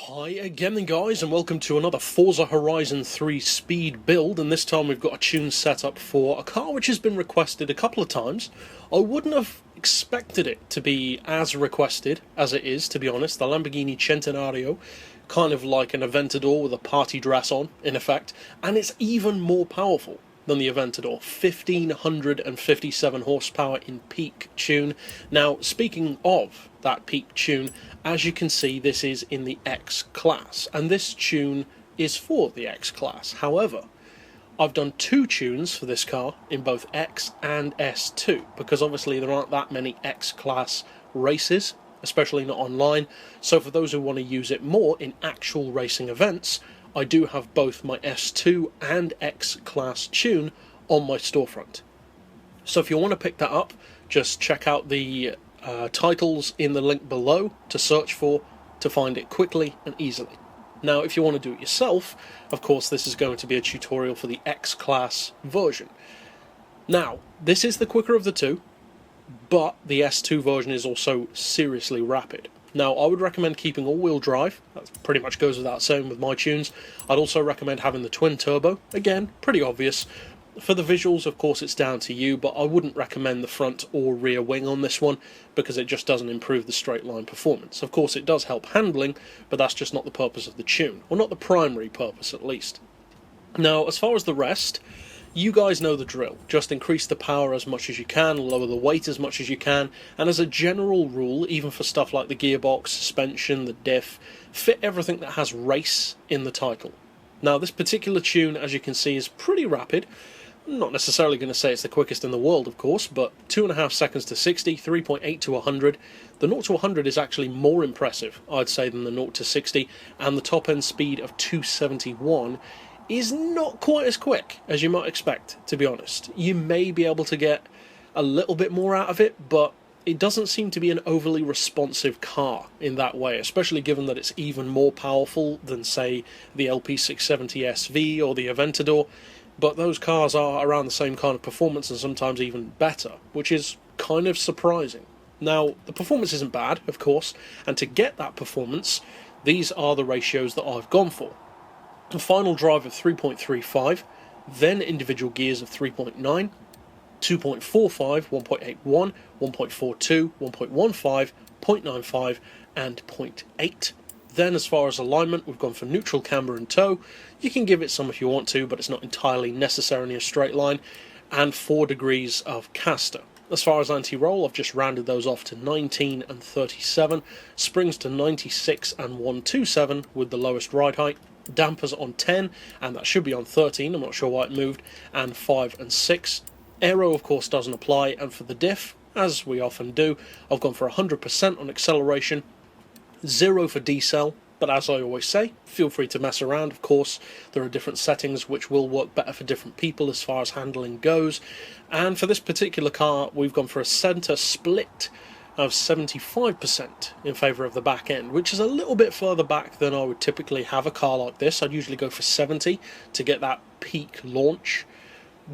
Hi again then guys, and welcome to another Forza Horizon 3 speed build, and this time we've got a tune set up for a car which has been requested a couple of times. I wouldn't have expected it to be as requested as it is, to be honest. The Lamborghini Centenario, kind of like an Aventador with a party dress on, in effect, and it's even more powerful than the Aventador, 1557 horsepower in peak tune. Now, speaking of that peak tune, as you can see, this is in the X class, and this tune is for the X class. However, I've done two tunes for this car in both X and S2, because obviously there aren't that many X class races, especially not online, so for those who want to use it more in actual racing events, I do have both my S2 and X class tune on my storefront. So if you want to pick that up, just check out the titles in the link below to search for, to find it quickly and easily. Now if you want to do it yourself, of course this is going to be a tutorial for the X class version. Now this is the quicker of the two, but the S2 version is also seriously rapid. Now, I would recommend keeping all-wheel drive. That pretty much goes without saying with my tunes. I'd also recommend having the twin-turbo. Again, pretty obvious. For the visuals, of course, it's down to you, but I wouldn't recommend the front or rear wing on this one because it just doesn't improve the straight-line performance. Of course, it does help handling, but that's just not the purpose of the tune, or not the primary purpose, at least. Now, as far as the rest, you guys know the drill. Just increase the power as much as you can, lower the weight as much as you can, and as a general rule, even for stuff like the gearbox, suspension, the diff, fit everything that has race in the title. Now this particular tune, as you can see, is pretty rapid. I'm not necessarily going to say it's the quickest in the world, of course, but 2.5 seconds to 60, 3.8 to 100. The 0 to 100 is actually more impressive, I'd say, than the 0 to 60, and the top end speed of 271 is not quite as quick as you might expect, to be honest. You may be able to get a little bit more out of it, but it doesn't seem to be an overly responsive car in that way, especially given that it's even more powerful than, say, the LP670 SV or the Aventador, but those cars are around the same kind of performance and sometimes even better, which is kind of surprising. Now, the performance isn't bad, of course, and to get that performance, these are the ratios that I've gone for. A final drive of 3.35, then individual gears of 3.9, 2.45, 1.81, 1.42, 1.15, 0.95 and 0.8. Then as far as alignment, we've gone for neutral, camber and toe. You can give it some if you want to, but it's not entirely necessarily a straight line. And 4 degrees of caster. As far as anti-roll, I've just rounded those off to 19 and 37. Springs to 96 and 127 with the lowest ride height. Dampers on 10, and that should be on 13, I'm not sure why it moved, and 5 and 6. Aero, of course, doesn't apply, and for the diff, as we often do, I've gone for 100% on acceleration, 0 for decel, but as I always say, feel free to mess around, of course. There are different settings which will work better for different people as far as handling goes, and for this particular car, we've gone for a centre split of 75% in favour of the back end, which is a little bit further back than I would typically have a car like this. I'd usually go for 70 to get that peak launch,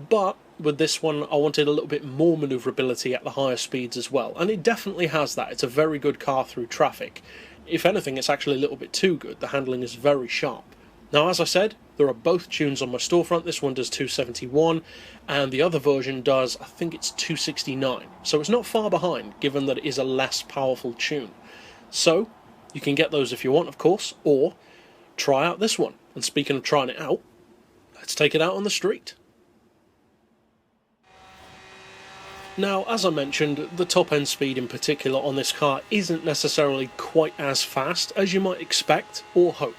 but with this one I wanted a little bit more manoeuvrability at the higher speeds as well, and it definitely has that. It's a very good car through traffic. If anything, it's actually a little bit too good. The handling is very sharp. Now, as I said, there are both tunes on my storefront. This one does 271, and the other version does, I think it's 269. So it's not far behind, given that it is a less powerful tune. So, you can get those if you want, of course, or try out this one. And speaking of trying it out, let's take it out on the street. Now, as I mentioned, the top end speed in particular on this car isn't necessarily quite as fast as you might expect or hope.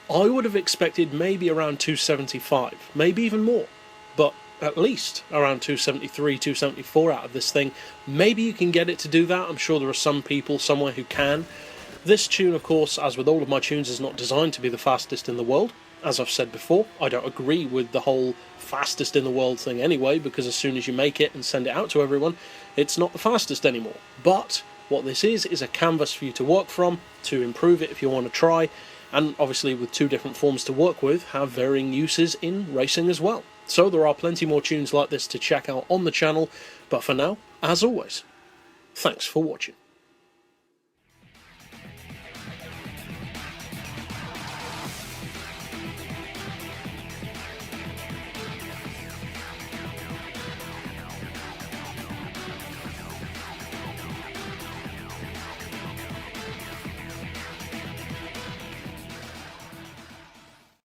I would have expected maybe around 275, maybe even more, but at least around 273, 274 out of this thing. Maybe you can get it to do that. I'm sure there are some people somewhere who can. This tune, of course, as with all of my tunes, is not designed to be the fastest in the world. As I've said before, I don't agree with the whole fastest in the world thing anyway, because as soon as you make it and send it out to everyone, it's not the fastest anymore. But what this is a canvas for you to work from, to improve it if you want to try, and obviously with two different forms to work with, have varying uses in racing as well. So there are plenty more tunes like this to check out on the channel, but for now, as always, thanks for watching.